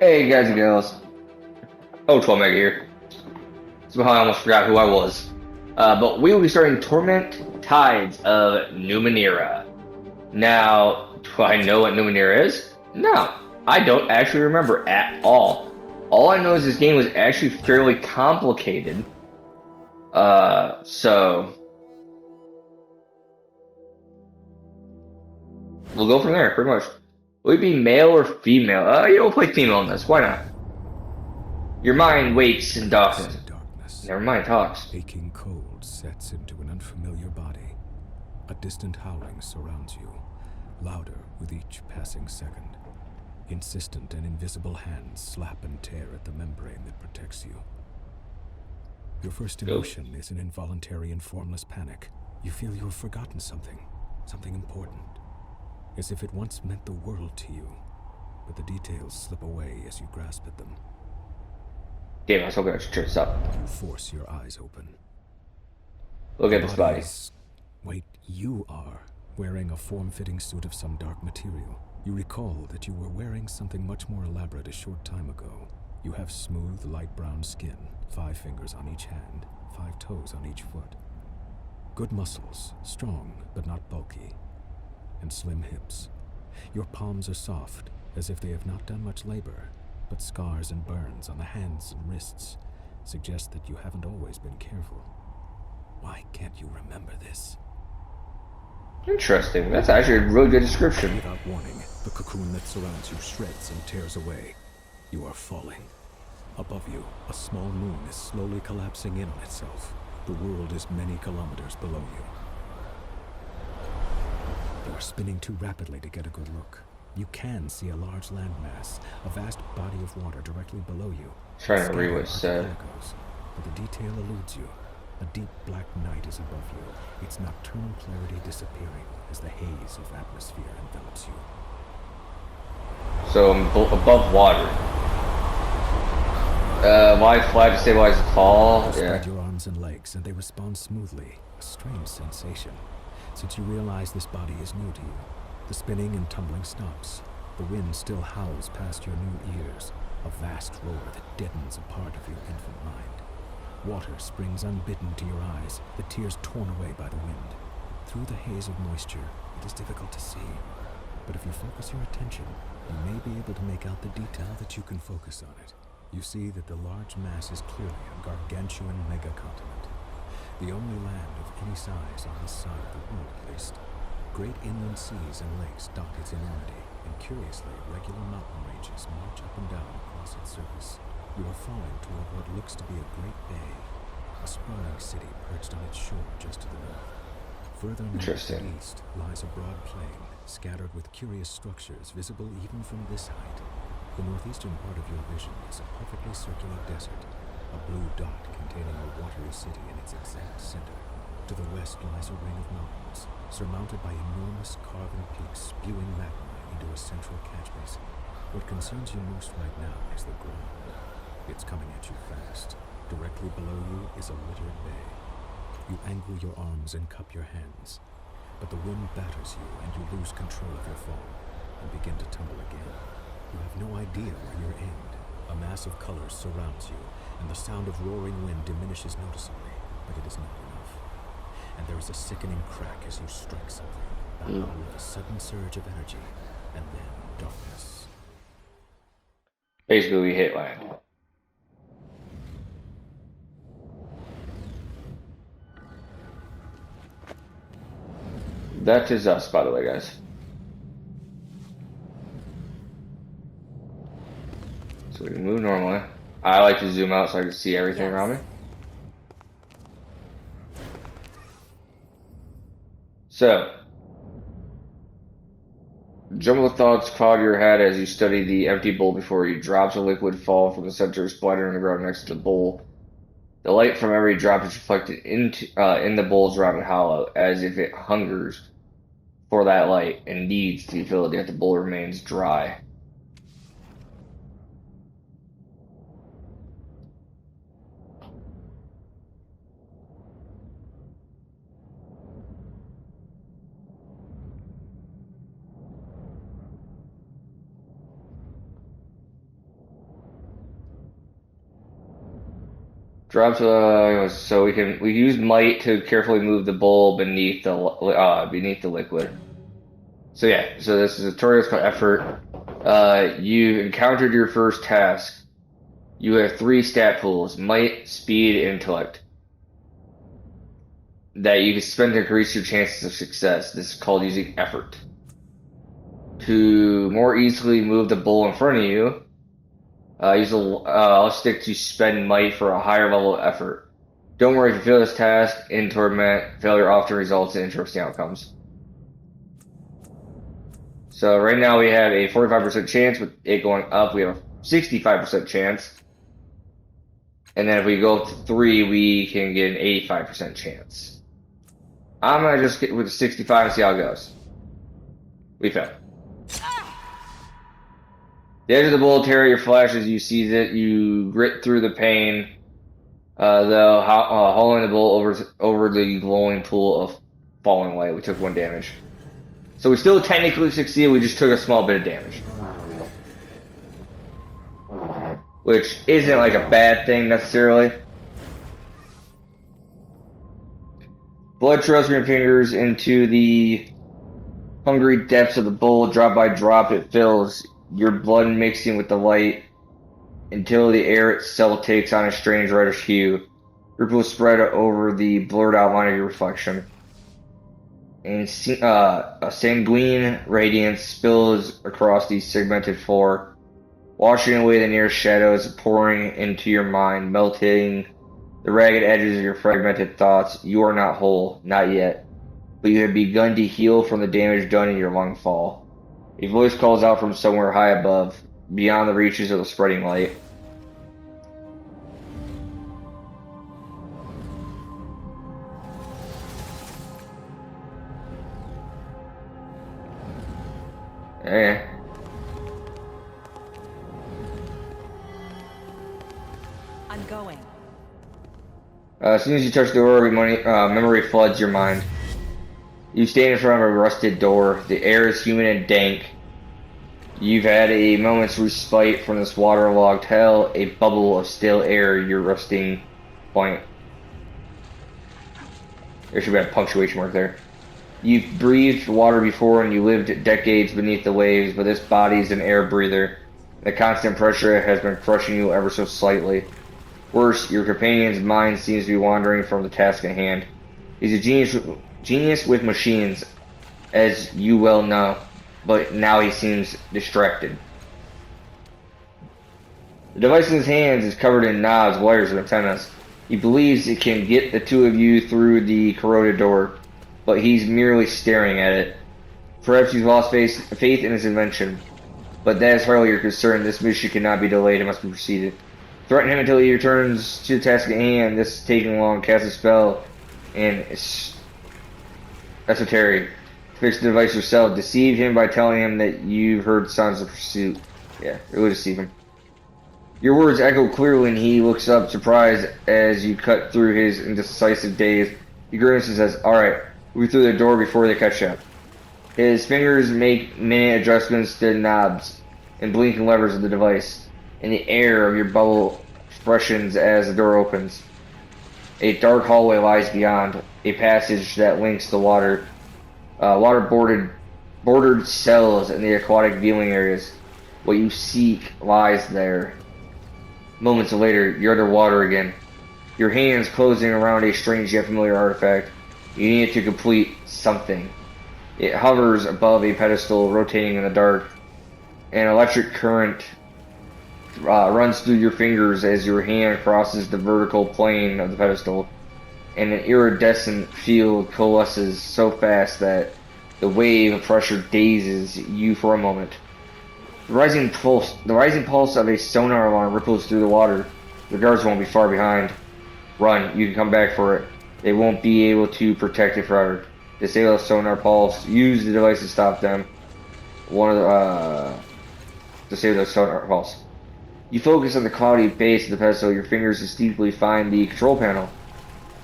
Hey guys and girls. Oh, Torment here. Somehow I almost forgot who I was. But we will be starting Torment Tides of Numenera. Now, do I know what Numenera is? No, I don't actually remember at all. All I know is this game was actually fairly complicated. So we'll go from there, pretty much. Will it be male or female? We'll play female in this. Why not? Your mind wakes in darkness. Never mind, talks. Aching cold sets into an unfamiliar body. A distant howling surrounds you, louder with each passing second. Insistent and invisible hands slap and tear at the membrane that protects you. Your first emotion is an involuntary and formless panic. You feel you have forgotten something important, as if it once meant the world to you, but the details slip away as you grasp at them. Damn, I was hoping I should turn this up. You force your eyes open. Look at this body. Wait, you are wearing a form-fitting suit of some dark material. You recall that you were wearing something much more elaborate a short time ago. You have smooth, light brown skin, 5 fingers on each hand, 5 toes on each foot. Good muscles, strong but not bulky, and slim hips. Your palms are soft, as if they have not done much labor, but scars and burns on the hands and wrists suggest that you haven't always been careful. Why can't you remember this? Interesting. That's actually a really good description. Without warning, the cocoon that surrounds you shreds and tears away. You are falling. Above you, a small moon is slowly collapsing in on itself. The world is many kilometers below you. You are spinning too rapidly to get a good look. You can see a large landmass, a vast body of water directly below you. Trying to read what it said. But the detail eludes you. A deep black night is above you, its nocturnal clarity disappearing as the haze of atmosphere envelops you. So I'm above water. Wide flag to stabilize the fall. Spread your arms and legs, and they respond smoothly. A strange sensation, since you realize this body is new to you. The spinning and tumbling stops. The wind still howls past your new ears, a vast roar that deadens a part of your infant mind. Water springs unbidden to your eyes, the tears torn away by the wind. Through the haze of moisture, it is difficult to see. But if you focus your attention, you may be able to make out the detail that you can focus on it. You see that the large mass is clearly a gargantuan megacontinent. The only land of any size on this side of the world, at least. Great inland seas and lakes dot its enormity, and curiously, regular mountain ranges march up and down across its surface. You are falling toward what looks to be a great bay, a sprawling city perched on its shore just to the north. Further north and east lies a broad plain, scattered with curious structures visible even from this height. The northeastern part of your vision is a perfectly circular desert, a blue dot containing a watery city in its exact center. To the west lies a ring of mountains, surmounted by enormous carven peaks spewing magma into a central catch basin. What concerns you most right now is the ground. It's coming at you fast. Directly below you is a littered bay. You angle your arms and cup your hands, but the wind batters you and you lose control of your fall and begin to tumble again. You have no idea where you're aimed. A mass of colors surrounds you, and the sound of roaring wind diminishes noticeably, but it is not enough. And there is a sickening crack as you strike something, with a sudden surge of energy, and then darkness. Basically, we hit land. That is us, by the way, guys. So we can move normally. I like to zoom out so I can see everything around me. So, jumble of thoughts cloud your head as you study the empty bowl before you. Drops of liquid fall from the center, splatter on the ground next to the bowl. The light from every drop is reflected in the bowl's round hollow, as if it hungers for that light and needs to be filled, yet the bowl remains dry. Drop to so we use might to carefully move the bowl beneath the liquid. So yeah, so this is a tutorial called effort. You encountered your first task. You have 3 stat pools: might, speed, and intellect that you can spend to increase your chances of success. This is called using effort. To more easily move the bowl in front of you, I'll stick to spend might for a higher level of effort. Don't worry if you fail this task. In Torment, failure often results in interesting outcomes. So right now we have a 45% chance. With it going up, we have a 65% chance. And then if we go up to 3, we can get an 85% chance. I'm going to just get with the 65 and see how it goes. We fail. The edge of the bowl tear your flesh as you seize it. You grit through the pain, though hauling the bowl over the glowing pool of falling light. We took 1 damage. So we still technically succeeded, we just took a small bit of damage. Which isn't like a bad thing necessarily. Blood trails from your fingers into the hungry depths of the bowl. Drop by drop it fills, your blood mixing with the light until the air itself takes on a strange reddish hue. Ripples spread over the blurred outline of your reflection. And a sanguine radiance spills across the segmented floor, washing away the near shadows, pouring into your mind, melting the ragged edges of your fragmented thoughts. You are not whole, not yet, but you have begun to heal from the damage done in your long fall. A voice calls out from somewhere high above, beyond the reaches of the spreading light. Okay. I'm going. As soon as you touch the door, memory floods your mind. You stand in front of a rusted door. The air is humid and dank. You've had a moment's respite from this waterlogged hell, a bubble of still air, your resting point. There should be a punctuation mark there. You've breathed water before and you lived decades beneath the waves, but this body's an air breather. The constant pressure has been crushing you ever so slightly. Worse, your companion's mind seems to be wandering from the task at hand. He's a genius with machines, as you well know, but now he seems distracted. The device in his hands is covered in knobs, wires, and antennas. He believes it can get the 2 of you through the corroded door, but he's merely staring at it. Perhaps he's lost faith in his invention, but that is hardly your concern. This mission cannot be delayed, it must be proceeded. Threaten him until he returns to the task at hand. This is taking long. Cast a spell and esoteric. Fix the device yourself. Deceive him by telling him that you've heard sounds of pursuit. Yeah, it will deceive him. Your words echo clearly and he looks up surprised as you cut through his indecisive daze. He grins and says, "Alright, move through the door before they catch up." His fingers make minute adjustments to the knobs and blinking levers of the device. In the air of your bubble freshens as the door opens. A dark hallway lies beyond, a passage that links the water-bordered cells and the aquatic viewing areas. What you seek lies there. Moments later, you're underwater again. Your hands closing around a strange yet familiar artifact. You need it to complete something. It hovers above a pedestal, rotating in the dark. An electric current runs through your fingers as your hand crosses the vertical plane of the pedestal, and an iridescent field coalesces so fast that the wave of pressure dazes you for a moment. The rising pulse of a sonar alarm ripples through the water. The guards won't be far behind. Run, you can come back for it. They won't be able to protect it forever. Disable the sonar pulse. Use the device to stop them. Disable the sonar pulse. You focus on the cloudy base of the pedestal. Your fingers instinctively find the control panel.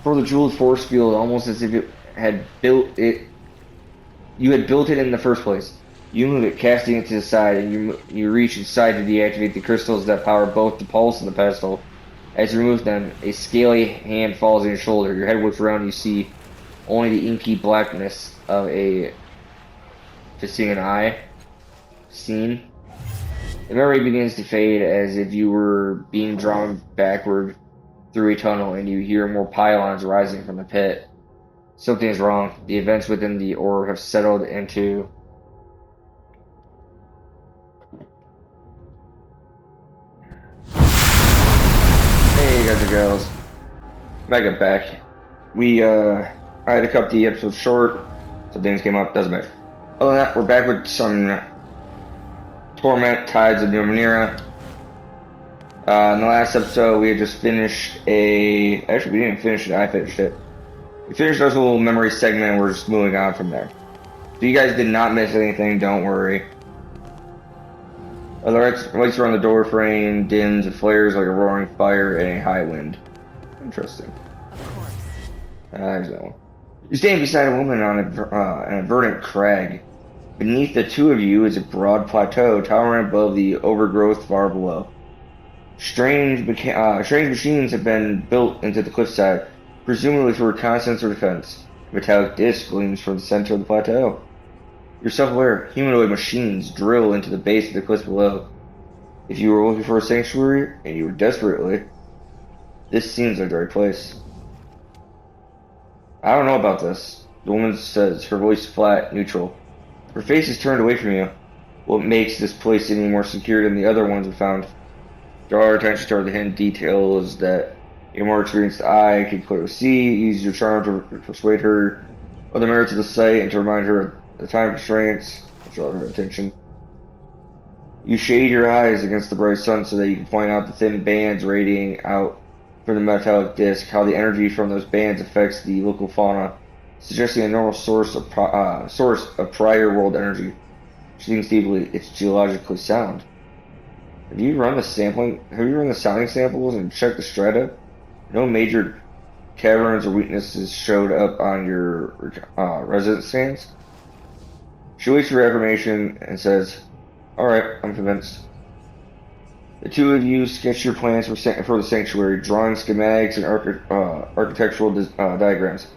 For the jeweled force field, almost as if you had built it in the first place. You move it, casting it to the side, and you reach inside to deactivate the crystals that power both the pulse and the pedestal. As you remove them, a scaly hand falls on your shoulder. Your head whips around, you see only the inky blackness of a just seeing an eye scene. The memory begins to fade as if you were being drawn backward through a tunnel and you hear more pylons rising from the pit. Something is wrong. The events within the orb have settled into. Hey guys and girls. Mega back. I had to cut the episode short. Some things came up, doesn't matter. Other than that, we're back with some Torment, Tides of Numenera. In the last episode, we had just finished actually, we didn't even finish it, I finished it. We finished our little memory segment, and we're just moving on from there. So you guys did not miss anything, don't worry. The lights around the door frame dims and flares like a roaring fire and a high wind. Interesting. Of course. There's that one. You stand beside a woman on an verdant crag. Beneath the two of you is a broad plateau towering above the overgrowth far below. Strange machines have been built into the cliffside, presumably for reconnaissance or defense. A metallic disc gleams from the center of the plateau. You're self-aware. Humanoid machines drill into the base of the cliffs below. If you were looking for a sanctuary, and you were desperately, this seems like the right place. I don't know about this, the woman says, her voice flat, neutral. Her face is turned away from you. What makes this place any more secure than the other ones we found? Draw our attention toward the hidden details that a more experienced eye can clearly see. Use your charm to persuade her of the merits of the site and to remind her of the time constraints. Draw her attention. You shade your eyes against the bright sun so that you can point out the thin bands radiating out from the metallic disc, how the energy from those bands affects the local fauna, suggesting a normal source of prior world energy. She thinks deeply, it's geologically sound. Have you run the sounding samples and checked the strata? No major caverns or weaknesses showed up on your residence scans? She waits for affirmation and says, "Alright, I'm convinced." The two of you sketch your plans for the sanctuary, drawing schematics and architectural diagrams.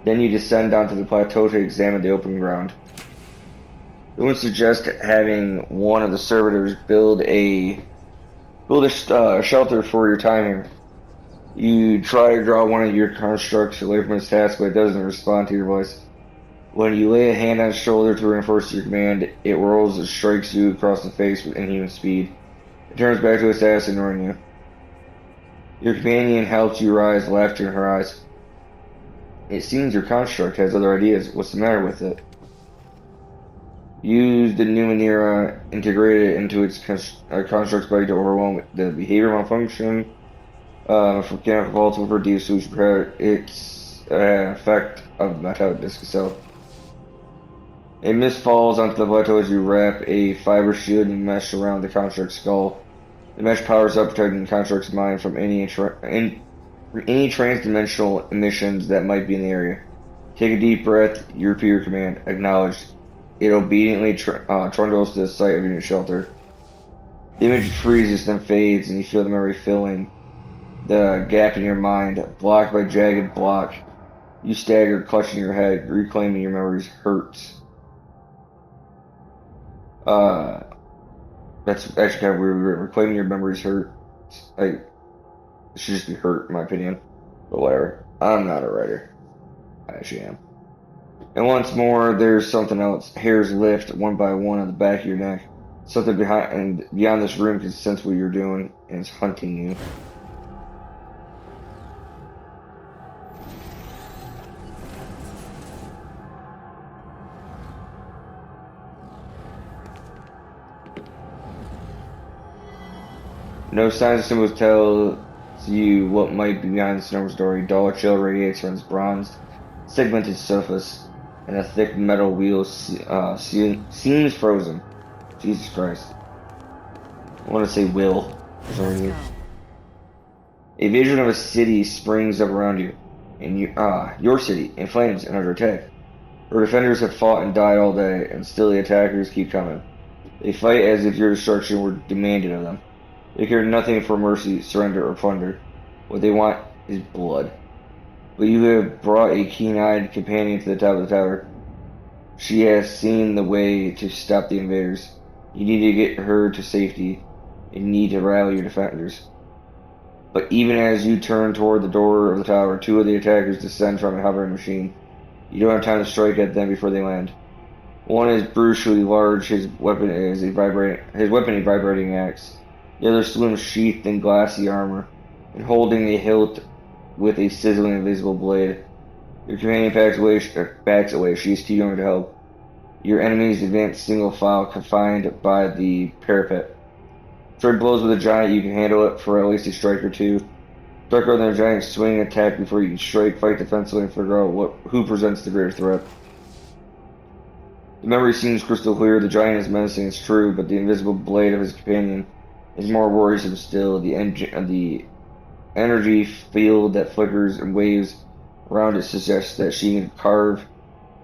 Then you descend onto the plateau to examine the open ground. It would suggest having one of the servitors build a shelter for your time here. You try to draw one of your constructs away from its task, but it doesn't respond to your voice. When you lay a hand on its shoulder to reinforce your command, it whirls and strikes you across the face with inhuman speed. It turns back to its task, ignoring you. Your companion helps you rise, laughter in her eyes. It seems your construct has other ideas. What's the matter with it? Use the Numenera, integrate it into its construct's body to overwhelm the behavior malfunction. For mechanical faults will reduce its effect of the metallic disc itself. A mist falls onto the plateau as you wrap a fiber shield and mesh around the construct's skull. The mesh powers up, protecting the construct's mind from any transdimensional emissions that might be in the area. Take a deep breath. You repeat your command. Acknowledged. It obediently trundles to the site of your new shelter. The image freezes, then fades, and you feel the memory filling the gap in your mind, blocked by jagged block. You stagger, clutching your head, reclaiming your memories. Hurts. That's actually kind of weird. Reclaiming your memories hurt. It should just be hurt, in my opinion. But whatever. I'm not a writer. I actually am. And once more, there's something else. Hairs lift one by one on the back of your neck. Something beyond this room can sense what you're doing and is hunting you. No signs of symbols tell you what might be behind this normal story. Dull chill radiates from its bronzed, segmented surface, and a thick metal wheel seems frozen. Jesus Christ. I want to say will. For some reason. A vision of a city springs up around you, and your city, in flames and under attack. Her defenders have fought and died all day, and still the attackers keep coming. They fight as if your destruction were demanded of them. They care nothing for mercy, surrender, or plunder. What they want is blood. But you have brought a keen-eyed companion to the top of the tower. She has seen the way to stop the invaders. You need to get her to safety and need to rally your defenders. But even as you turn toward the door of the tower, two of the attackers descend from a hovering machine. You don't have time to strike at them before they land. One is brutally large, his weapon a vibrating axe. The other slim sheathed in glassy armor, and holding a hilt with a sizzling invisible blade. Your companion backs away. She is too young to help. Your enemies advance single file, confined by the parapet. Trade blows with a giant, you can handle it for at least a strike or two. Strike rather than a giant swing attack before you can strike, fight defensively, and figure out who presents the greater threat. The memory seems crystal clear. The giant is menacing, it's true, but the invisible blade of his companion is more worrisome still. The energy field that flickers and waves around it suggests that she can carve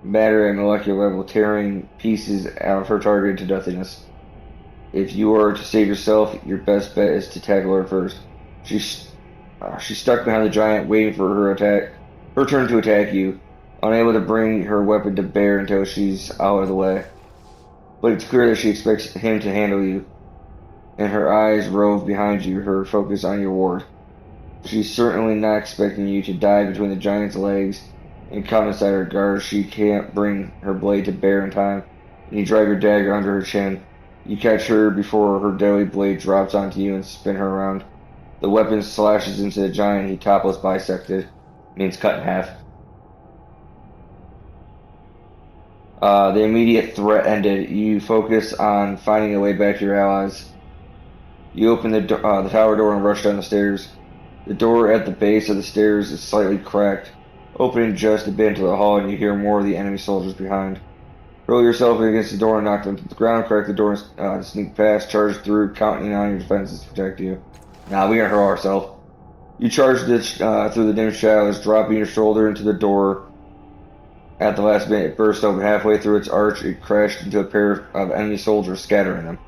matter at molecular level, tearing pieces out of her target into nothingness. If you are to save yourself, your best bet is to tackle her first. She's stuck behind the giant, waiting for her turn to attack you, unable to bring her weapon to bear until she's out of the way. But it's clear that she expects him to handle you, and her eyes rove behind you, her focus on your ward. She's certainly not expecting you to die between the giant's legs and come inside her guard. She can't bring her blade to bear in time, and you drag your dagger under her chin. You catch her before her deadly blade drops onto you and spin her around. The weapon slashes into the giant. He topples bisected, means cut in half. The immediate threat ended. You focus on finding a way back to your allies. You open the tower door and rush down the stairs. The door at the base of the stairs is slightly cracked, opening just a bit into the hall, and you hear more of the enemy soldiers behind. Hurl yourself against the door and knock them to the ground, crack the door, and sneak past, charge through, counting on your defenses to protect you. Nah, we gotta hurl ourselves. You charge through the dim shadows, dropping your shoulder into the door. At the last minute, it burst open halfway through its arch. It crashed into a pair of enemy soldiers, scattering them.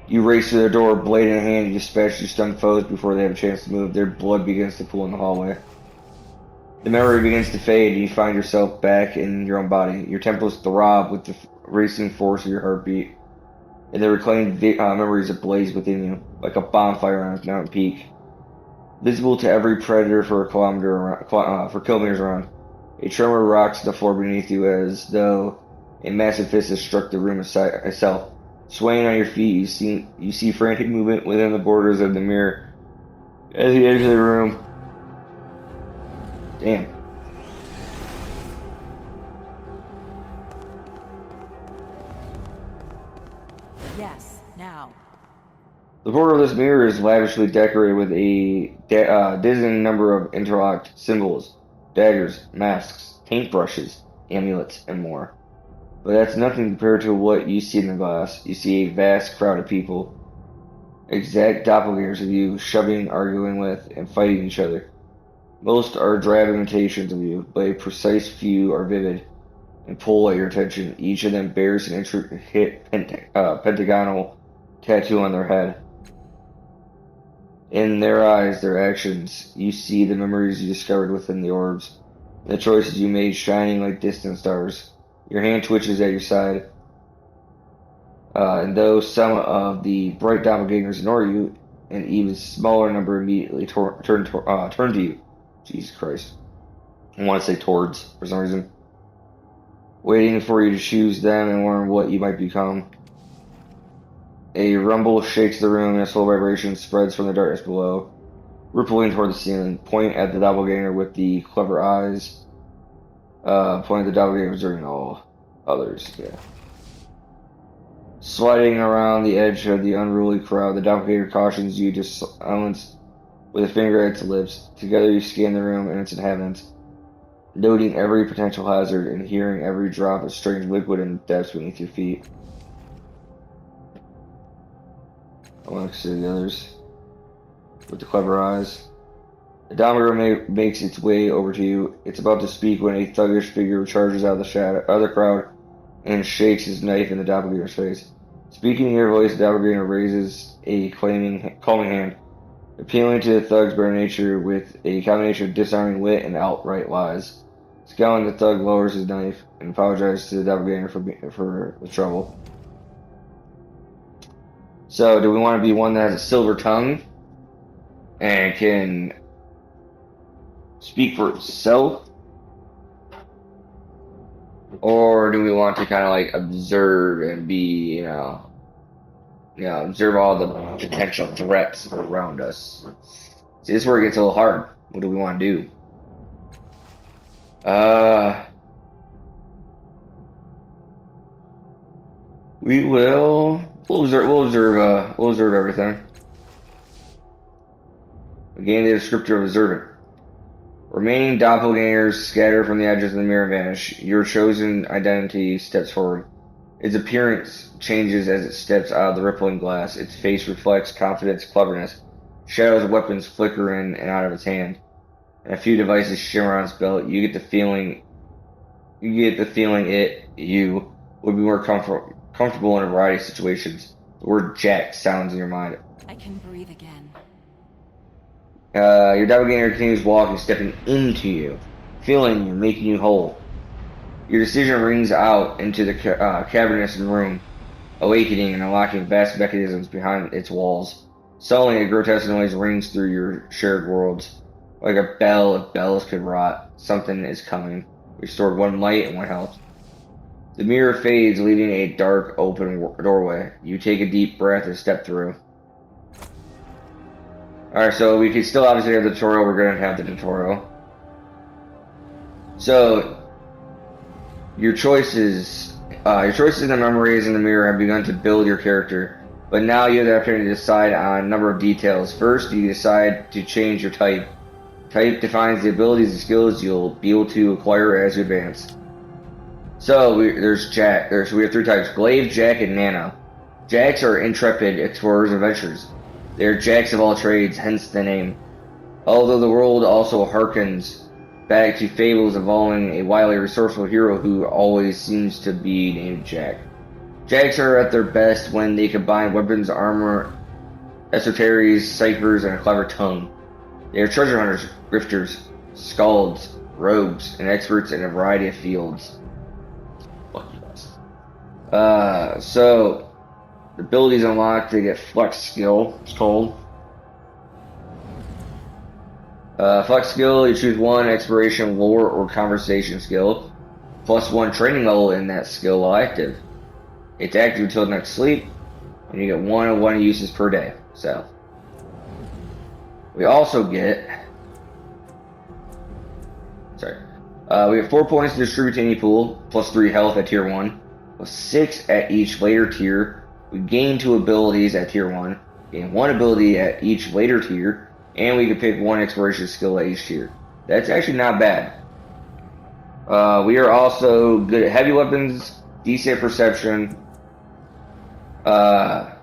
You race to the door, blade in hand, you dispatch your stunned foes before they have a chance to move. Their blood begins to pool in the hallway. The memory begins to fade, and you find yourself back in your own body. Your temples throb with the racing force of your heartbeat, and the reclaimed memories ablaze within you, like a bonfire on a mountain peak, visible to every predator for kilometers around. A tremor rocks the floor beneath you as though a massive fist has struck the room itself. Swaying on your feet, you see frantic movement within the borders of the mirror. As you enter the room, damn. Yes, now. The border of this mirror is lavishly decorated with a dizzying number of interlocked symbols, daggers, masks, paintbrushes, amulets, and more. But that's nothing compared to what you see in the glass. You see a vast crowd of people, exact doppelgangers of you, shoving, arguing with, and fighting each other. Most are drab imitations of you, but a precise few are vivid and pull at your attention. Each of them bears an intricate pentagonal tattoo on their head. In their eyes, their actions, you see the memories you discovered within the orbs, the choices you made shining like distant stars. Your hand twitches at your side, and though some of the bright doppelgangers ignore you, an even smaller number immediately turn to you. Jesus Christ. I want to say towards, for some reason. Waiting for you to choose them and learn what you might become. A rumble shakes the room and a slow vibration spreads from the darkness below, rippling toward the ceiling. Point at the doppelganger with the clever eyes. Point at the doppelganger observing all others. Yeah. Sliding around the edge of the unruly crowd, the doppelganger cautions you to silence with a finger at its lips. Together you scan the room and its inhabitants, noting every potential hazard and hearing every drop of strange liquid in the depths beneath your feet. I want to see the others with the clever eyes. The doppelganger makes its way over to you. It's about to speak when a thuggish figure charges out of the crowd and shakes his knife in the doppelganger's face. Speaking in your voice, the doppelganger raises a calming hand. appealing to the thug's better nature with a combination of disarming wit and outright lies. Scowling, the thug lowers his knife and apologizes to the doppelganger for the trouble. So, do we want to be one that has a silver tongue and can speak for itself? Or do we want to kind of like observe and be, observe all the potential threats around us? See, this is where it gets a little hard. What do we want to do? We'll observe everything. Gain the descriptor of observant. Remaining doppelgangers scatter from the edges of the mirror and vanish. Your chosen identity steps forward. Its appearance changes as it steps out of the rippling glass. Its face reflects confidence, cleverness. Shadows of weapons flicker in and out of its hand, and a few devices shimmer on its belt. You get the feeling you would be more comfortable in a variety of situations. The word Jack sounds in your mind. I can breathe again. Your doppelganger continues walking, stepping into you, feeling you, making you whole. Your decision rings out into the cavernous room, awakening and unlocking vast mechanisms behind its walls. Suddenly, a grotesque noise rings through your shared worlds. Like a bell, if bells could rot, something is coming. Restored 1 light and 1 health. The mirror fades, leaving a dark, open doorway. You take a deep breath and step through. Alright, so we could still obviously have the tutorial. We're going to have the tutorial. So, your choices and the memories in the mirror have begun to build your character. But now you have the opportunity to decide on a number of details. First, you decide to change your type. Type defines the abilities and skills you'll be able to acquire as you advance. So, we have 3 types: Glaive, Jack, and Nano. Jacks are intrepid explorers and adventurers. They are jacks of all trades, hence the name. Although the world also harkens back to fables involving a wily, resourceful hero who always seems to be named Jack. Jacks are at their best when they combine weapons, armor, esoteries, ciphers, and a clever tongue. They are treasure hunters, grifters, skalds, rogues, and experts in a variety of fields. Fuck you guys. So the abilities unlocked, they get flex skill, it's called. Flex skill, you choose 1 exploration, lore, or conversation skill, plus 1 training level in that skill while active. It's active until next sleep, and you get 1 of 1 uses per day. So we also get, we have 4 points to distribute to any pool, plus 3 health at tier 1, plus 6 at each later tier. We gain 2 abilities at tier 1, gain 1 ability at each later tier, and we can pick 1 exploration skill at each tier. That's actually not bad. We are also good at heavy weapons, decent perception, and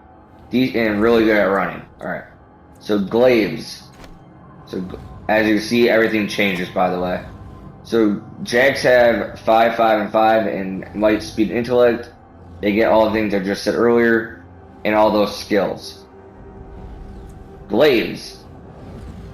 really good at running. Alright. So glaives. So as you can see, everything changes, by the way. So Jacks have 5, 5, and 5 in might, speed, and intellect. They get all the things I just said earlier, and all those skills. Glaives.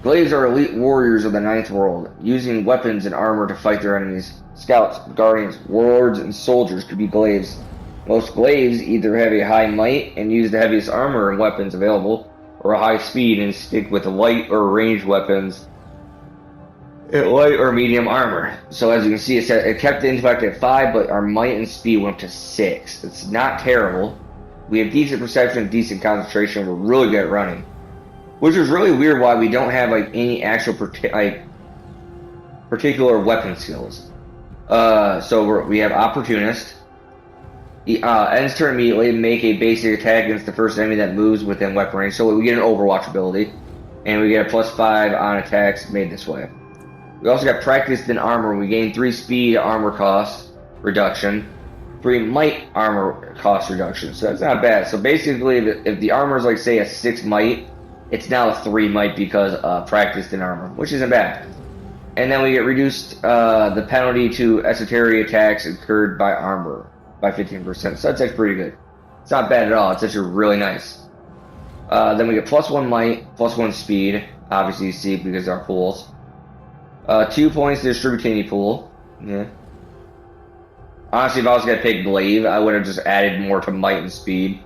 Glaives are elite warriors of the 9th world, using weapons and armor to fight their enemies. Scouts, guardians, warlords, and soldiers could be glaives. Most glaives either have a high might and use the heaviest armor and weapons available, or a high speed and stick with light or ranged weapons, light or medium armor. So as you can see, it kept the intellect at 5, but our might and speed went up to 6. It's not terrible. We have decent perception, decent concentration. We're really good at running, which is really weird. Why we don't have like any actual particular weapon skills. So we have opportunist. Ends turn immediately. Make a basic attack against the first enemy that moves within weapon range. So we get an Overwatch ability, and we get a plus 5 on attacks made this way. We also got practiced in armor. We gain 3 speed armor cost reduction, 3 might armor cost reduction. So that's not bad. So basically, if the armor is like say a 6 might, it's now a 3 might because practiced in armor, which isn't bad. And then we get reduced the penalty to esoteric attacks incurred by armor by 15%. So that's actually pretty good. It's not bad at all. It's actually really nice. Then we get +1 might, +1 speed. Obviously, you see because our pools. 2 points to distribute to any pool. Yeah. Honestly, if I was gonna pick glaive, I would have just added more to might and speed.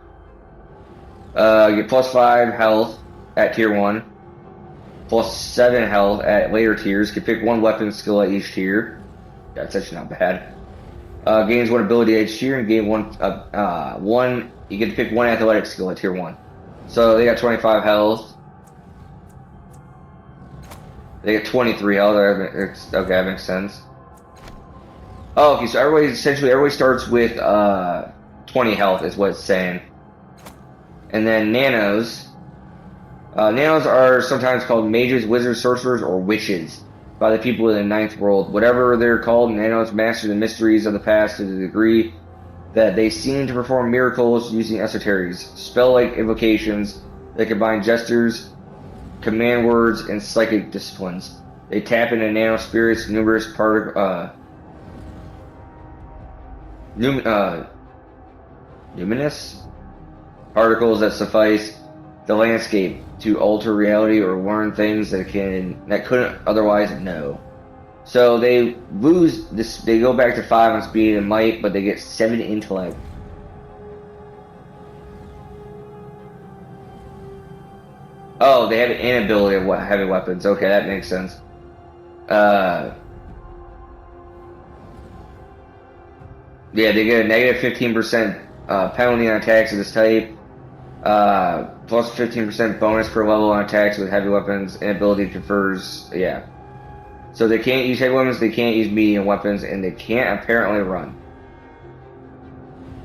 You get +5 health at tier 1, +7 health at later tiers. You can pick 1 weapon skill at each tier. That's actually not bad. Gains 1 ability at each tier and gain one. You get to pick 1 athletic skill at tier 1. So they got 25 health. They get 23 health. Okay, that makes sense. Oh, okay. So everybody starts with 20 health, is what it's saying. And then nanos. Nanos are sometimes called mages, wizards, sorcerers, or witches by the people in the ninth world. Whatever they're called, nanos master the mysteries of the past to the degree that they seem to perform miracles using esoterics, spell-like invocations that combine gestures, command words, and psychic disciplines. They tap into nano spirits, numerous numinous particles that suffice the landscape to alter reality or learn things that couldn't otherwise know. So they lose this. They go back to 5 on speed and might, but they get 7 intellect. Oh, they have an inability of heavy weapons. Okay, that makes sense. Yeah, they get a negative 15% penalty on attacks of this type. Plus 15% bonus per level on attacks with heavy weapons. Inability confers. Yeah. So they can't use heavy weapons, they can't use medium weapons, and they can't apparently run.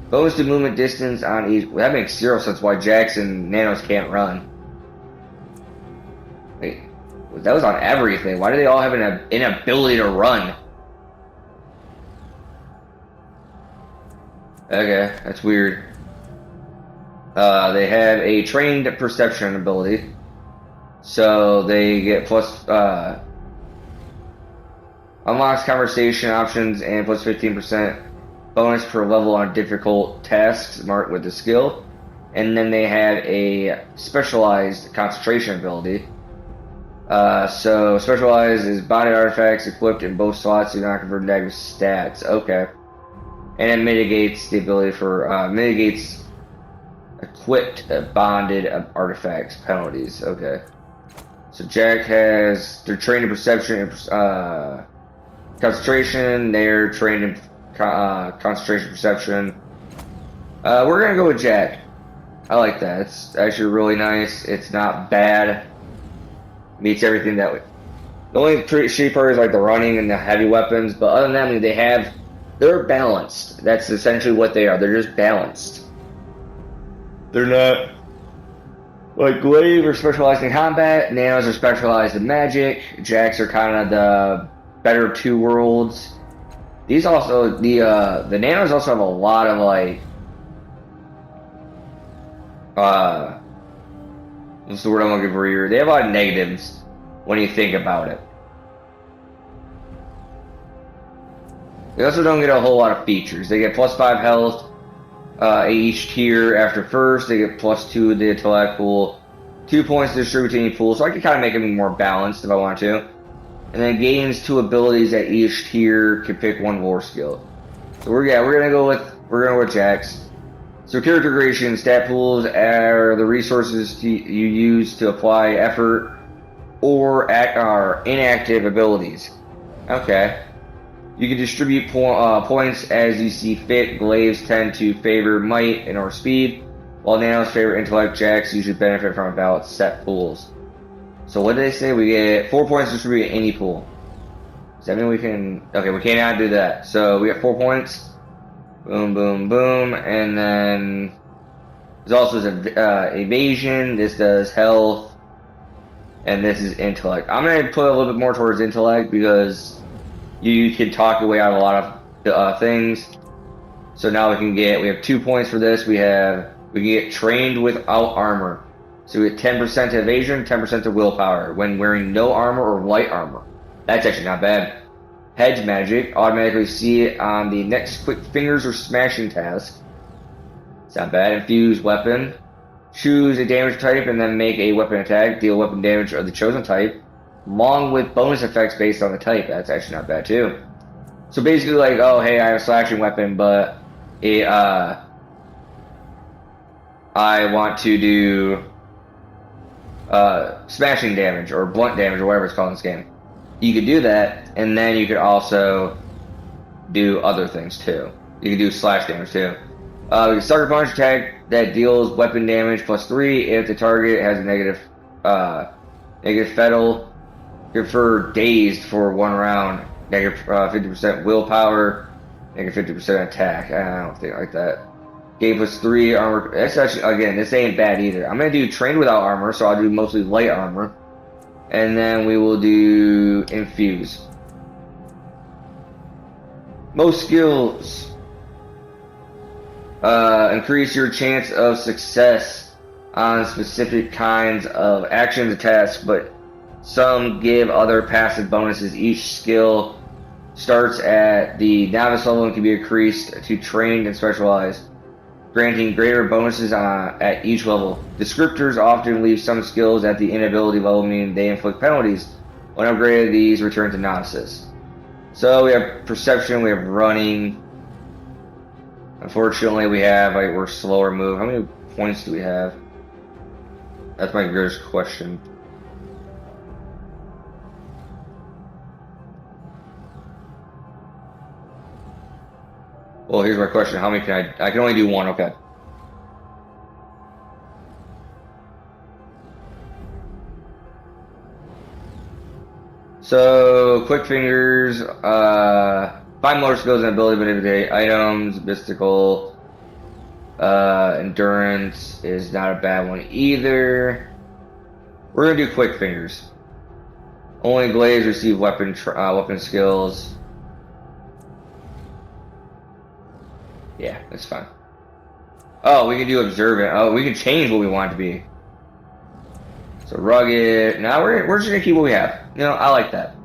Bonus to movement distance on each. Well, that makes 0 sense why Jax and Nanos can't run. Wait, that was on everything. Why do they all have an inability to run? Okay, that's weird. They have a trained perception ability. So they get unlocks conversation options and plus 15% bonus per level on difficult tasks marked with the skill. And then they have a specialized concentration ability. So specialized is body artifacts equipped in both slots do not convert negative stats. Okay. And it mitigates the ability for, mitigates equipped bonded artifacts penalties. Okay. So Jack has, they're trained in perception and, concentration, they're trained in concentration perception. We're gonna go with Jack. I like that. It's actually really nice. It's not bad. Meets everything that way. The only shitty part is like the running and the heavy weapons, but other than that, they're balanced. That's essentially what they are. They're just balanced. They're not like glaive are specialized in combat, nanos are specialized in magic, Jacks are kind of the better of two worlds. These also the nanos also have a lot of like what's the word I'm looking for here? They have a lot of negatives when you think about it. They also don't get a whole lot of features. They get plus 5 health each tier after first. They get plus 2 of the intellect pool, 2 points to distribute to any pool, so I can kind of make them more balanced if I want to. And then gains 2 abilities at each tier. Can pick 1 war skill. So we're gonna go with Jax. So character creation stat pools are the resources you use to apply effort or inactive abilities. Okay. You can distribute points as you see fit. Glaives tend to favor might and or speed, while nanos favor intellect. Jacks usually benefit from about set pools. So what did they say? We get 4 points distributed in any pool. Does that mean we can... Okay, we cannot do that. So we get 4 points. Boom, boom, boom. And then there's also evasion. This does health. And this is intellect. I'm going to put a little bit more towards intellect because you can talk your way out of a lot of things. So now we have 2 points for this. We can get trained without armor. So we get 10% to evasion, 10% to willpower when wearing no armor or light armor. That's actually not bad. Hedge magic, automatically see it on the next quick fingers or smashing task. It's not bad. Infused weapon, Choose a damage type and then make a weapon attack. Deal weapon damage of the chosen type, along with bonus effects based on the type. That's actually not bad too. So basically, like, oh hey, I have a slashing weapon, but I want to do smashing damage or blunt damage or whatever it's called in this game. You could do that, and then you could also do other things too. You could do slash damage too. Sucker Punch attack that deals weapon damage +3 if the target has a negative fatal. Good for dazed for 1 round. Negative 50% willpower. Negative 50% attack. I don't think like that. Game +3 armor. That's actually, again, this ain't bad either. I'm gonna do trained without armor, so I'll do mostly light armor, and then we will do infuse. Most skills increase your chance of success on specific kinds of actions and tasks, but some give other passive bonuses. Each skill starts at the novice level and can be increased to trained and specialized, granting greater bonuses at each level. Descriptors often leave some skills at the inability level, meaning they inflict penalties. When upgraded, these return to novices. So we have perception, we have running. Unfortunately, we have, like, we're slower move. How many points do we have? That's my greatest question. Well, here's my question. How many can I can only do 1, okay. So, quick fingers, 5 motor skills and ability to manipulate items, mystical, endurance is not a bad one either. We're gonna do quick fingers. Only glaives receive weapon skills. Yeah, that's fine. Oh, we can do observant. Oh, we can change what we want it to be. So rugged. Now we're just gonna keep what we have. You know, I like that.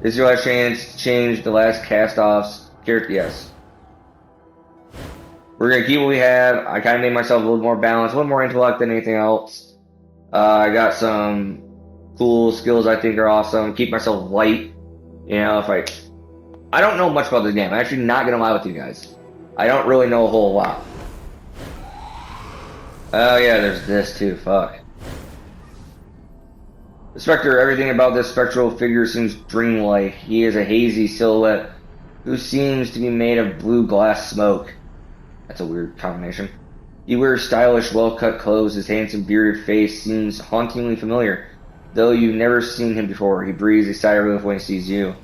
Is your last chance to change the last cast-offs character? Yes. We're gonna keep what we have. I kind of made myself a little more balanced, a little more intellect than anything else. I got some cool skills I think are awesome. Keep myself light. You know, if I don't know much about this game. I'm actually not gonna lie with you guys. I don't really know a whole lot. Oh yeah, there's this too. Fuck. The Spectre, everything about this spectral figure seems dreamlike. He is a hazy silhouette who seems to be made of blue glass smoke. That's a weird combination. He wears stylish, well-cut clothes. His handsome, bearded face seems hauntingly familiar, though you've never seen him before. He breathes a sigh of relief when he sees you.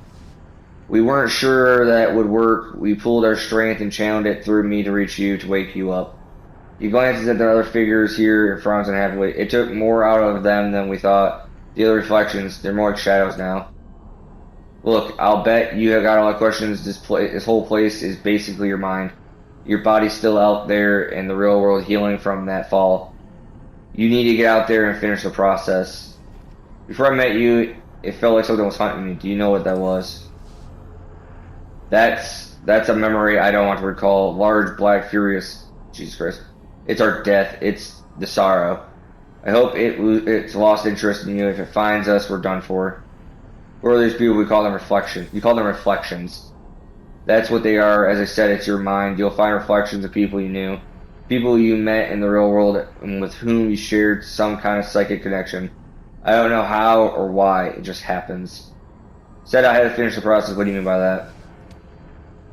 We weren't sure that would work. We pulled our strength and channeled it through me to reach you, to wake you up. He glances at the other figures here and frowns unhappily. It took more out of them than we thought. The other reflections, they're more like shadows now. Look, I'll bet you have got a lot of questions. This whole place is basically your mind. Your body's still out there in the real world healing from that fall. You need to get out there and finish the process. Before I met you, it felt like something was hunting me. Do you know what that was? That's a memory I don't want to recall. Large, black, furious. Jesus Christ. It's our death. It's the sorrow. I hope it's lost interest in you. If it finds us, we're done for. Who are these people? We call them reflections. You call them reflections. That's what they are. As I said, it's your mind. You'll find reflections of people you knew. People you met in the real world and with whom you shared some kind of psychic connection. I don't know how or why. It just happens. Said I had to finish the process. What do you mean by that?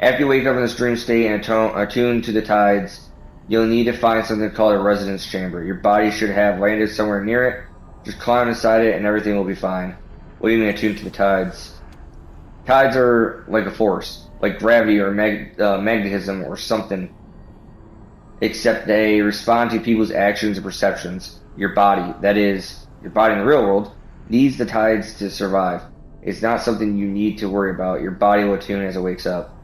After you wake up in this dream state and attuned to the tides, you'll need to find something called a resonance chamber. Your body should have landed somewhere near it. Just climb inside it and everything will be fine. What do you mean attuned to the tides? Tides are like a force, like gravity or magnetism or something. Except they respond to people's actions and perceptions. Your body, that is, your body in the real world, needs the tides to survive. It's not something you need to worry about. Your body will attune as it wakes up.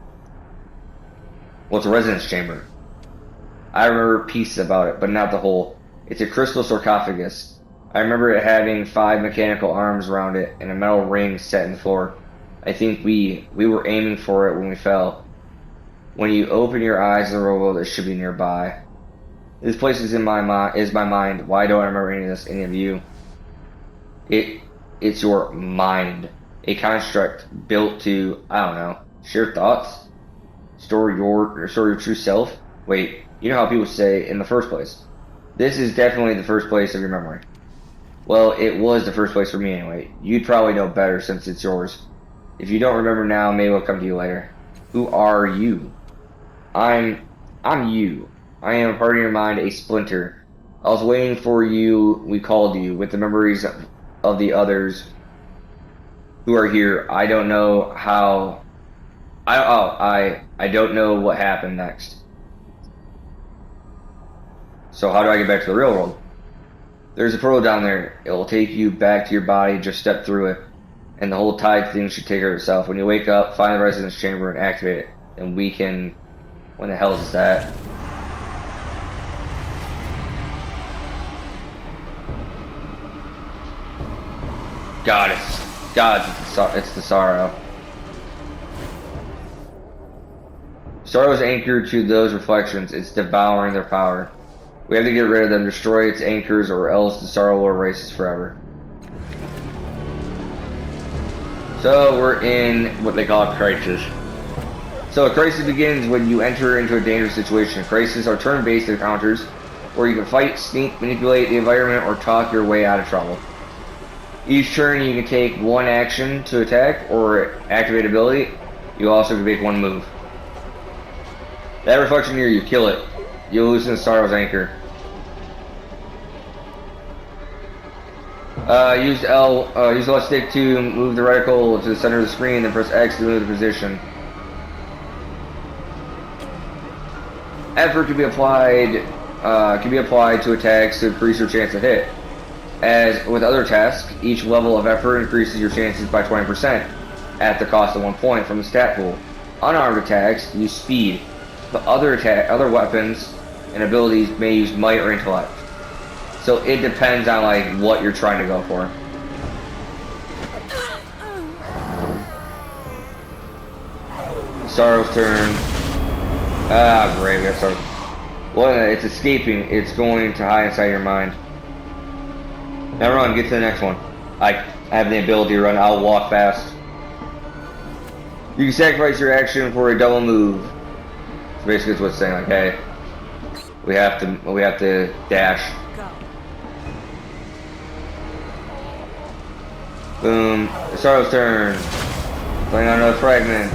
Well, it's a resonance chamber. I remember pieces about it, but not the whole. It's a crystal sarcophagus. I remember it having 5 mechanical arms around it and a metal ring set in the floor. I think we were aiming for it when we fell. When you open your eyes in the real world, it should be nearby. This place is in my mind. Is my mind. Why don't I remember any of this? Any of you? It's your mind, a construct built to, I don't know, share thoughts, store your true self. Wait, you know how people say in the first place. This is definitely the first place of your memory. Well, it was the first place for me anyway. You'd probably know better since it's yours. If you don't remember now, maybe it'll come to you later. Who are you? I'm you. I am a part of your mind, a splinter. I was waiting for you. We called you with the memories of the others who are here. I don't know how. I don't know what happened next. So how do I get back to the real world? There's a portal down there. It will take you back to your body. Just step through it, and the whole tide thing should take care of itself. When you wake up, find the residence chamber and activate it, and we can. When the hell is that? It's the sorrow. Sorrow is anchored to those reflections. It's devouring their power. We have to get rid of them, destroy its anchors, or else the sorrow will erase us forever. So we're in what they call a crisis. So a crisis begins when you enter into a dangerous situation. Crises are turn-based encounters where you can fight, sneak, manipulate the environment, or talk your way out of trouble. Each turn you can take one action to attack or activate ability. You also can make one move. That reflection near you, kill it. You'll loosen the sorrow's anchor. Use use left stick to move the reticle to the center of the screen, then press X to move the position. Effort can be applied to attacks to increase your chance to hit. As with other tasks, each level of effort increases your chances by 20% at the cost of 1 point from the stat pool. Unarmed attacks use speed, but other weapons and abilities may use might or intellect. So it depends on like what you're trying to go for. Sorrow's turn. Ah, great. We have Sorrow. Well, it's escaping. It's going to hide inside your mind. Now run, get to the next one. I have the ability to run, I'll walk fast. You can sacrifice your action for a double move. So basically it's what's saying, like, hey, we have to dash. Go. Boom. Sorrow's turn. Playing on another fragment.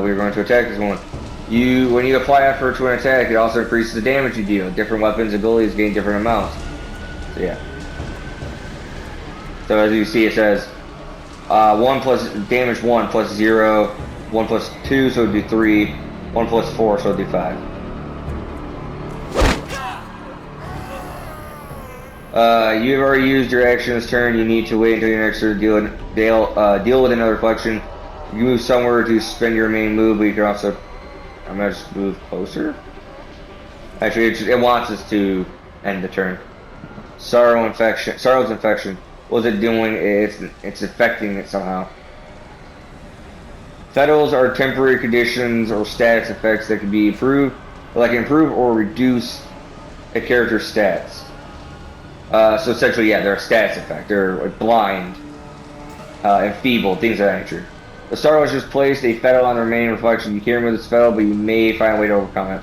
We're going to attack this one. When you apply effort to an attack, it also increases the damage you deal. Different weapons and abilities gain different amounts. So yeah. So as you see, it says 1 plus damage 1 plus 0, 1 plus 2, so it'd be 3, 1 plus 4, so it'd be 5. You've already used your action this turn. You need to wait until your next turn to deal with another reflection. You can move somewhere to spend your main move, but you can also. I'm gonna just move closer. Actually, it wants us to end the turn. Sorrow's infection. What's it doing? It's affecting it somehow. Fettles are temporary conditions or status effects that can be improved, like improve or reduce a character's stats. So essentially, yeah, they're a status effect. They're like blind, enfeebled, things of that nature. The Sorrow has just placed a fettle on the remaining reflection. You can't remove this fettle, but you may find a way to overcome it.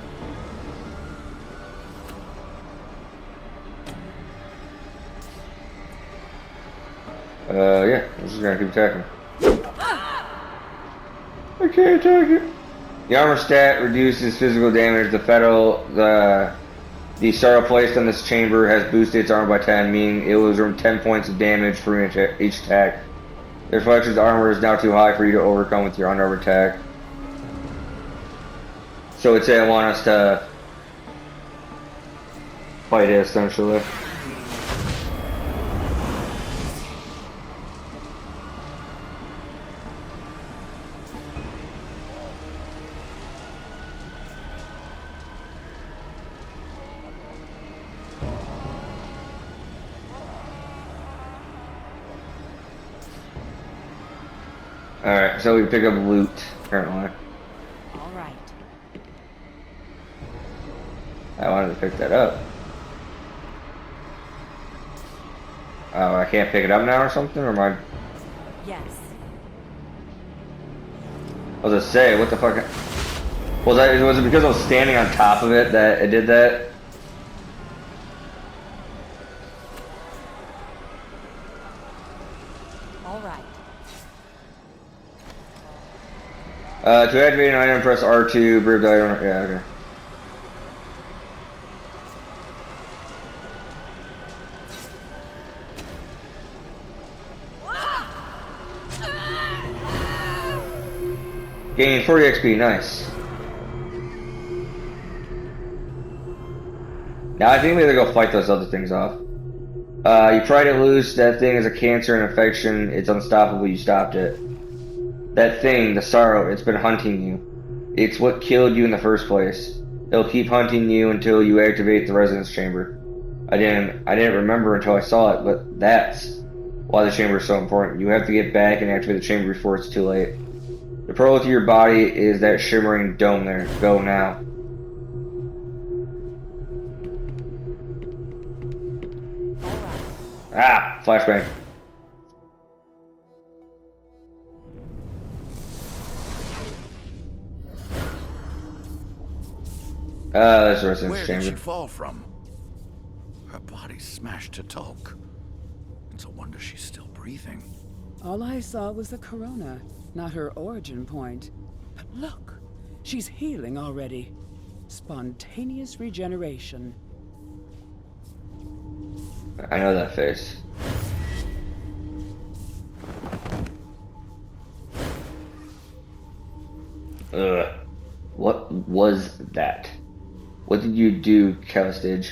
Yeah, I'm just gonna keep attacking. I can't attack it. The armor stat reduces physical damage. The fettle, the Sorrow placed on this chamber has boosted its armor by 10, meaning it will earn 10 points of damage for each attack. The reflection's armor is now too high for you to overcome with your unarmored attack. So it's saying I want us to fight it essentially. Alright, so we can pick up loot, apparently. I wanted to pick that up. Oh, I can't pick it up now or something? Or am I... Yes. I was gonna say, what the fuck? Was it because I was standing on top of it that it did that? All right. To activate an item, press R2, bring the item. Yeah, okay. Gain 40 XP, nice. Now I think we gotta go fight those other things off. You pried it loose, that thing is a cancer and infection, it's unstoppable, you stopped it. That thing, the sorrow, it's been hunting you. It's what killed you in the first place. It'll keep hunting you until you activate the resonance chamber. I didn't remember until I saw it, but that's why the chamber is so important. You have to get back and activate the chamber before it's too late. The pearl to your body is that shimmering dome there. Go now. Ah! Flashbang. That's the resonance Where chamber. did she fall from? Her body's smashed to talk. It's a wonder she's still breathing. All I saw was the corona, not her origin point. But look, she's healing already. Spontaneous regeneration. I know that face. Ugh. What was that? What did you do, Calstage?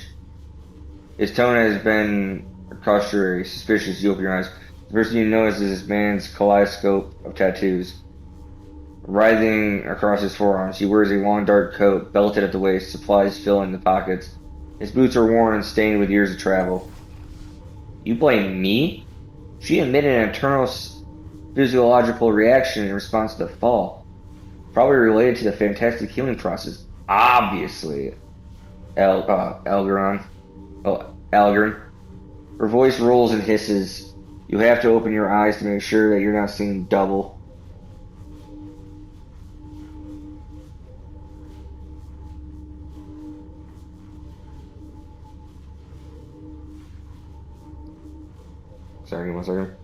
His tone has been cautionary, suspicious. You open your eyes. The first thing you notice is this man's kaleidoscope of tattoos. Writhing across his forearms, he wears a long dark coat, belted at the waist, supplies filling the pockets. His boots are worn and stained with years of travel. You blame me? She emitted an internal physiological reaction in response to the fall. Probably related to the fantastic healing process. Obviously. Algernon. Oh, Algern. Her voice rolls and hisses. You have to open your eyes to make sure that you're not seeing double. Sorry, give me 1 second.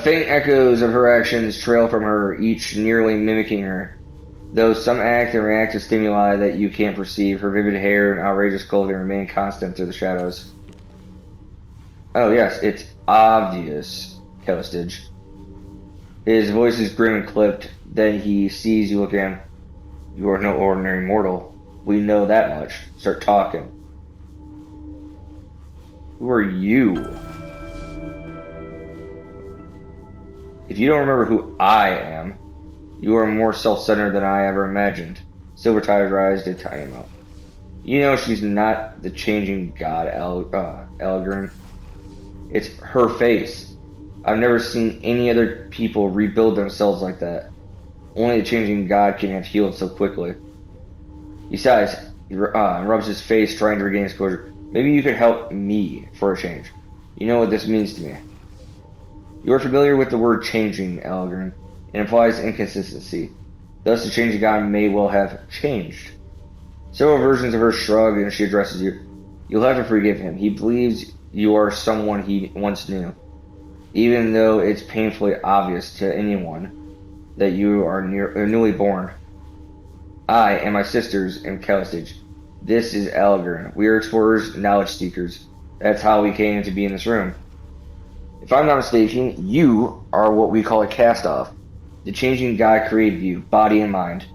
Faint echoes of her actions trail from her, each nearly mimicking her. Though some act and react to stimuli that you can't perceive, her vivid hair and outrageous clothing remain constant through the shadows. Oh yes, it's obvious, Calstage. His voice is grim and clipped, then he sees you look at him. You are no ordinary mortal. We know that much. Start talking. Who are you? If you don't remember who I am, you are more self-centered than I ever imagined. Silver-tired eyes a tiny amount. You know she's not the changing god, Algern. It's her face. I've never seen any other people rebuild themselves like that. Only the changing god can have healed so quickly. Besides, he rubs his face trying to regain his composure. Maybe you could help me for a change. You know what this means to me. You are familiar with the word changing, Algern. It implies inconsistency. Thus, the changing god may well have changed. Several versions of her shrug and she addresses you. You'll have to forgive him. He believes you are someone he once knew. Even though it's painfully obvious to anyone that you are newly born. I and my sisters am Calstage. This is Algern. We are explorers, knowledge seekers. That's how we came to be in this room. If I'm not mistaken, you are what we call a cast-off. The changing god created you, body and mind.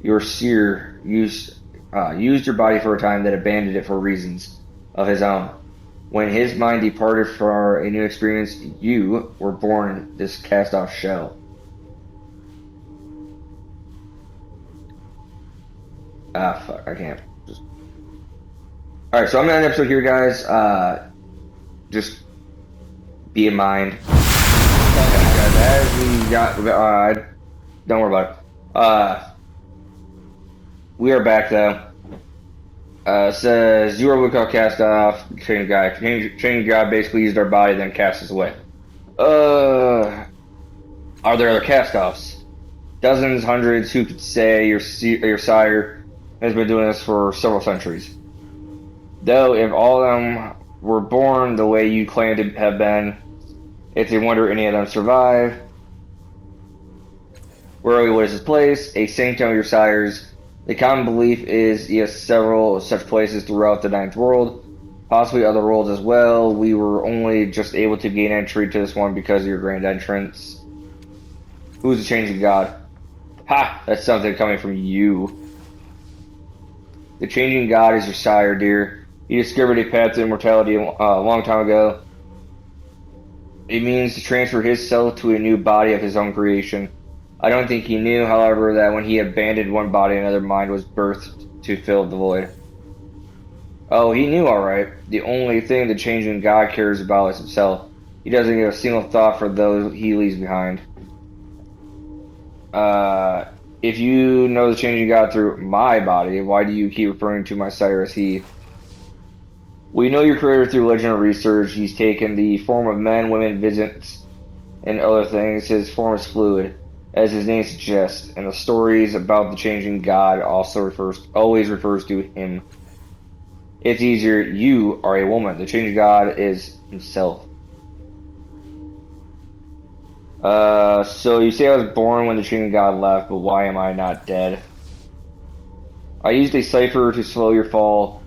Your seer used your body for a time, then abandoned it for reasons of his own. When his mind departed for a new experience, you were born in this cast-off shell. Ah, fuck, I can't. Just... Alright, so I'm gonna end the episode here, guys. Just be in mind. Guys, as we got, don't worry about it. We are back though. Says you are what we call cast off. Training guy. Training guy basically used our body, then cast us away. Are there other cast offs? Dozens, hundreds. Who could say your sire has been doing this for several centuries? Though, if all of them were born the way you claim to have been, it's a wonder any of them survive. Where what is his place? A sanctum of your sires. The common belief is he has several such places throughout the Ninth World, possibly other worlds as well. We were only just able to gain entry to this one because of your grand entrance. Who's the changing god? Ha! That's something coming from you. The changing god is your sire, dear. He discovered a path to immortality a long time ago. It means to transfer his self to a new body of his own creation. I don't think he knew, however, that when he abandoned one body, another mind was birthed to fill the void. Oh, he knew, alright. The only thing the changing god cares about is himself. He doesn't give a single thought for those he leaves behind. If you know the changing god through my body, why do you keep referring to my sire as he? We know your creator through legendary research. He's taken the form of men, women, visits, and other things. His form is fluid, as his name suggests, and the stories about the changing god also always refers to him. It's easier. You are a woman. The changing god is himself. So you say I was born when the changing god left, but why am I not dead? I used a cipher to slow your fall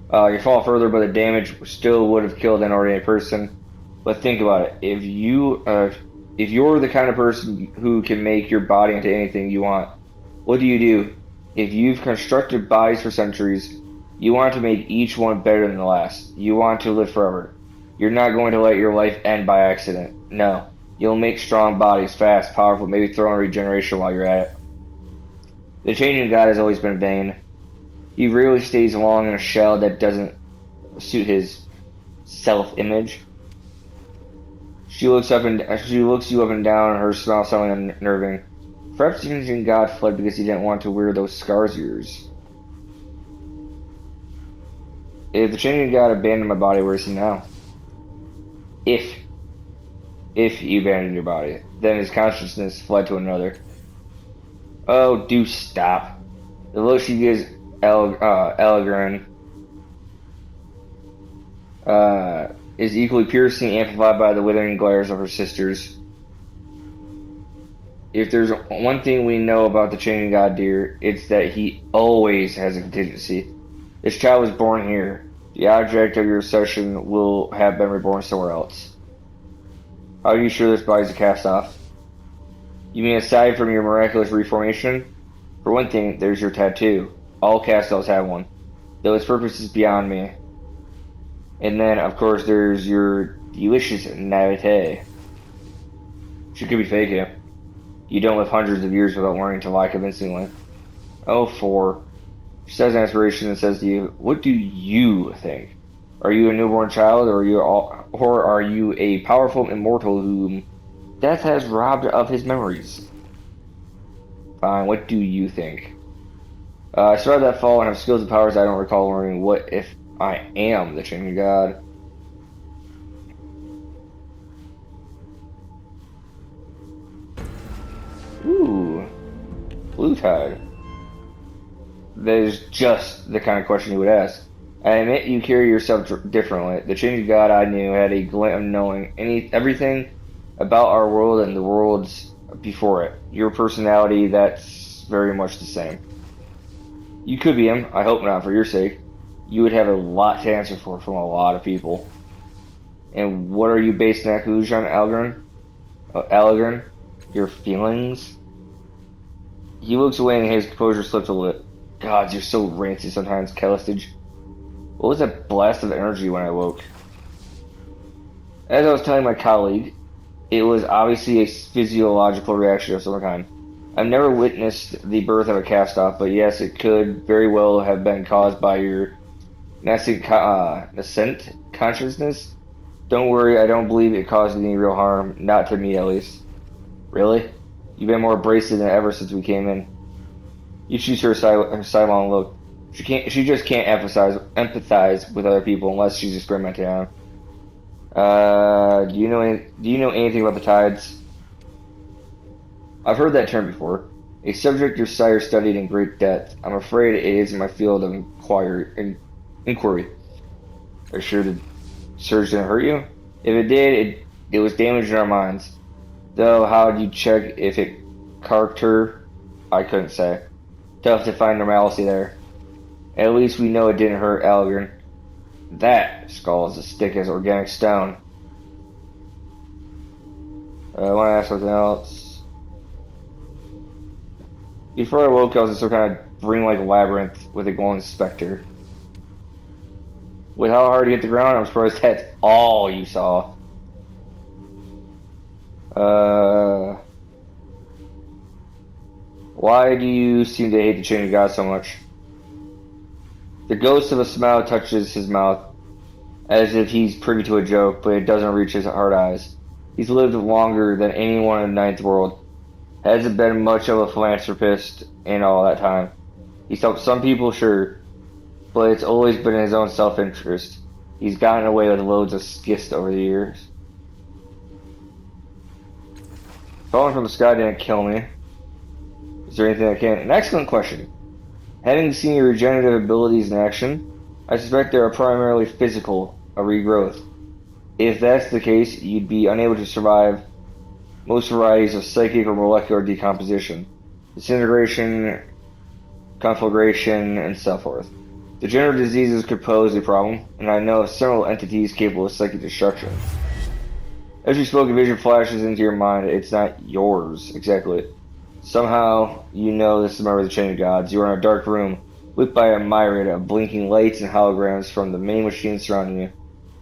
further, but the damage still would have killed an ordinary person. But think about it. If you're the kind of person who can make your body into anything you want, what do you do? If you've constructed bodies for centuries, you want to make each one better than the last. You want to live forever. You're not going to let your life end by accident. No. You'll make strong bodies, fast, powerful, maybe throw in regeneration while you're at it. The changing god has always been vain. He rarely stays long in a shell that doesn't suit his self-image. She looks you up and down, her smile sounding unnerving. Perhaps the changing god fled because he didn't want to wear those scars of yours. If the changing god abandoned my body, where is he now? If he abandoned your body, then his consciousness fled to another. Oh, do stop. The look she gives Elegrin is equally piercing, amplified by the withering glares of her sisters. If there's one thing we know about the changing god, dear, it's that he always has a contingency. This child was born here. The object of your obsession will have been reborn somewhere else. Are you sure this body's a cast-off? You mean aside from your miraculous reformation? For one thing, there's your tattoo. All cast-offs have one, though its purpose is beyond me. And then, of course, there's your delicious naivete. She could be faking. You don't live hundreds of years without learning to lie convincingly. Oh, 4. She says an inspiration and says to you, what do you think? Are you a newborn child, or are you a powerful immortal whom death has robbed of his memories? Fine, what do you think? I survived that fall and have skills and powers I don't recall learning. What if I am the changing god? Ooh, Blue Tide. That is just the kind of question you would ask. I admit you carry yourself differently. The changing god I knew had a glint of knowing everything about our world and the worlds before it. Your personality, that's very much the same. You could be him. I hope not, for your sake. You would have a lot to answer for from a lot of people. And what are you basing that conclusion on, Algren? Your feelings? He looks away and his composure slips a lip. God, you're so rancy sometimes, Callistage. What was that blast of energy when I woke? As I was telling my colleague, it was obviously a physiological reaction of some kind. I've never witnessed the birth of a cast-off, but yes, it could very well have been caused by your nascent consciousness. Don't worry, I don't believe it caused any real harm, not to me at least. Really? You've been more abrasive than ever since we came in. You shoot her sidelong look. She just can't empathize with other people unless she's experimenting on them. Do you know anything about the tides? I've heard that term before. A subject your sire studied in great depth. I'm afraid it is in my field of inquiry. Are you sure the surge didn't hurt you? If it did, it was damaging our minds. Though, how would you check if it carked her? I couldn't say. Tough to find normalcy there. At least we know it didn't hurt Algren. That skull is as thick as organic stone. I want to ask something else. Before I woke, I was in some kind of ring-like labyrinth with a glowing specter. With how hard you hit the ground, I'm surprised that's all you saw. Why do you seem to hate the chain of God so much? The ghost of a smile touches his mouth, as if he's privy to a joke, but it doesn't reach his hard eyes. He's lived longer than anyone in the Ninth World. Hasn't been much of a philanthropist in all that time. He's helped some people, sure, but it's always been in his own self-interest. He's gotten away with loads of skist over the years. Falling from the sky didn't kill me. Is there anything I can? An excellent question. Having seen your regenerative abilities in action, I suspect they are primarily physical, a regrowth. If that's the case, you'd be unable to survive most varieties of psychic or molecular decomposition, disintegration, conflagration, and so forth. Degenerative diseases could pose a problem, and I know of several entities capable of psychic destruction. As you spoke, a vision flashes into your mind. It's not yours, exactly. Somehow, you know this is a member of the Chain of Gods. You are in a dark room, lit by a myriad of blinking lights and holograms from the many machines surrounding you.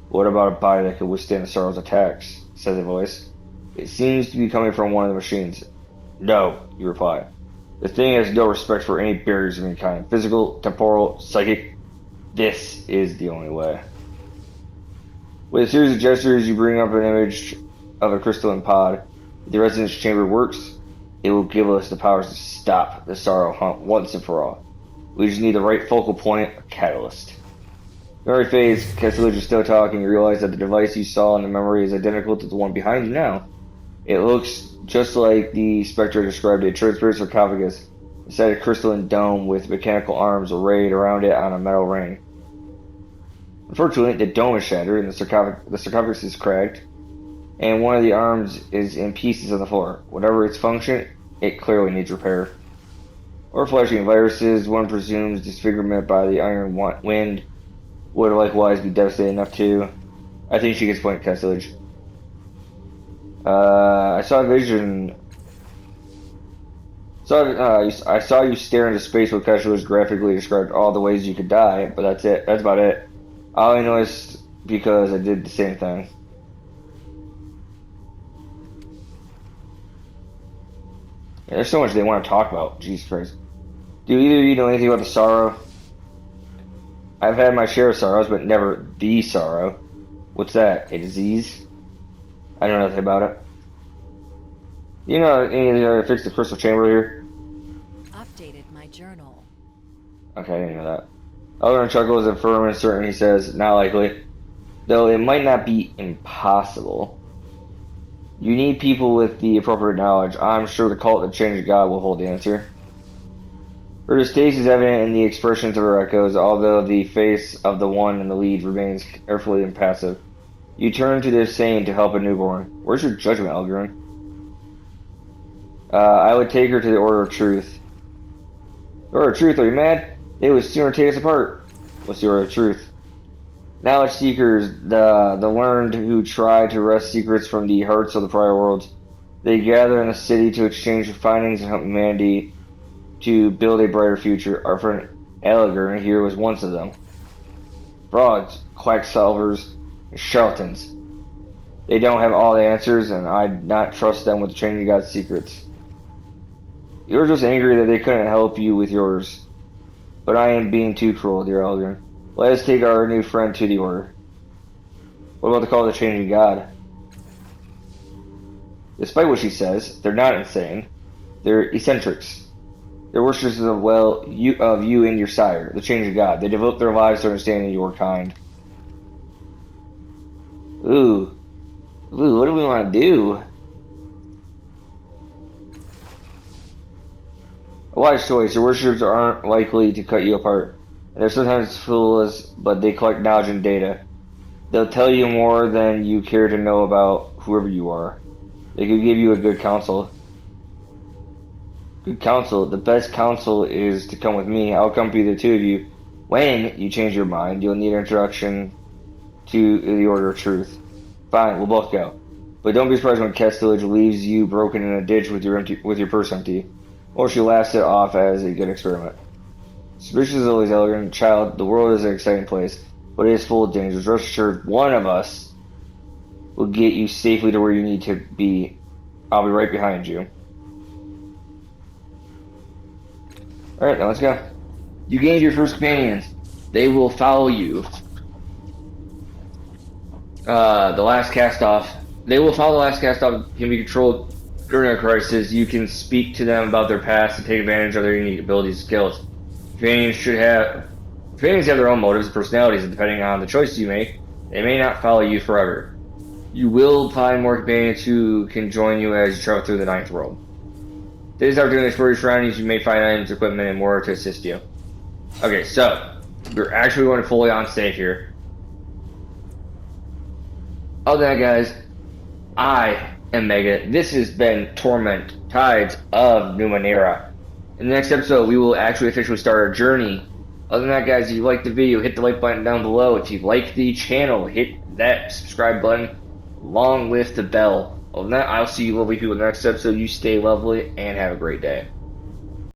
What about a body that could withstand the Sorrow's attacks? Says a voice. It seems to be coming from one of the machines. No, you reply. The thing has no respect for any barriers of any kind. Physical, temporal, psychic. This is the only way. With a series of gestures, you bring up an image of a crystalline pod. If the resonance chamber works, it will give us the powers to stop the Sorrow hunt once and for all. We just need the right focal point, a catalyst. Memory phase, Kesselich is still talking. You realize that the device you saw in the memory is identical to the one behind you now. It looks just like the Spectre described it. Transparent sarcophagus inside a crystalline dome with mechanical arms arrayed around it on a metal ring. Unfortunately, the dome is shattered and the sarcophagus is cracked, and one of the arms is in pieces on the floor. Whatever its function, it clearly needs repair. Or flashing viruses, one presumes disfigurement by the iron wind would likewise be devastating enough too. I think she gets point, Kesselich. I saw a vision. I saw you stare into space while Kesselich graphically described all the ways you could die, but that's it. That's about it. I only noticed because I did the same thing. Yeah, there's so much they want to talk about. Jesus Christ. Do either of you know anything about the Sorrow? I've had my share of sorrows, but never the Sorrow. What's that? A disease? I know nothing about it. You know anything to fix the crystal chamber here? Updated my journal. Okay, I didn't know that. Elrond chuckles and firm and certain. He says, not likely. Though it might not be impossible. You need people with the appropriate knowledge. I'm sure the cult that changed God will hold the answer. Her distaste is evident in the expressions of her echoes, although the face of the one in the lead remains carefully impassive. You turn to the sane to help a newborn. Where's your judgment, Elgrin? I would take her to the Order of Truth. The Order of Truth, are you mad? They would sooner take us apart. What's the Order of Truth? Knowledge seekers, the learned who try to wrest secrets from the hearts of the prior worlds. They gather in the city to exchange findings and help humanity to build a brighter future. Our friend Eligern here was once of them. Frauds, quacksalvers, and charlatans. They don't have all the answers, and I'd not trust them with the Chain of God's secrets. You're just angry that they couldn't help you with yours. But I am being too cruel, dear Eldrin. Let us take our new friend to the Order. What about the call of the changing God? Despite what she says, they're not insane. They're eccentrics. They're worshippers of you and your sire, the changing God. They devote their lives to understanding your kind. Ooh. Ooh, what do we want to do? A wise choice. Your worshippers aren't likely to cut you apart. And they're sometimes foolish, but they collect knowledge and data. They'll tell you more than you care to know about whoever you are. They could give you a good counsel. Good counsel. The best counsel is to come with me. I'll accompany the two of you. When you change your mind, you'll need an introduction to the Order of Truth. Fine, we'll both go. But don't be surprised when Kestilage leaves you broken in a ditch with your purse empty. Or she laughs it off as a good experiment. Suspicious as always, Eldrin, child, the world is an exciting place, but it is full of dangers. Rest assured, one of us will get you safely to where you need to be. I'll be right behind you. Alright, now let's go. You gained your first companions. They will follow you. The last cast-off. They will follow the last cast-off. Can be controlled during a crisis. You can speak to them about their past and take advantage of their unique abilities and skills. Companions have their own motives and personalities, and depending on the choices you make, they may not follow you forever. You will find more companions who can join you as you travel through the ninth world. This opportunity to explore your surroundings. You may find items, equipment, and more to assist you. Okay, so we're actually going fully on stage here. Other than that, guys, I am Mega. This has been Torment, Tides of Numenera. In the next episode, we will actually officially start our journey. Other than that, guys, if you liked the video, hit the like button down below. If you like the channel, hit that subscribe button along with the bell. Other than that, I'll see you lovely people in the next episode. You stay lovely and have a great day.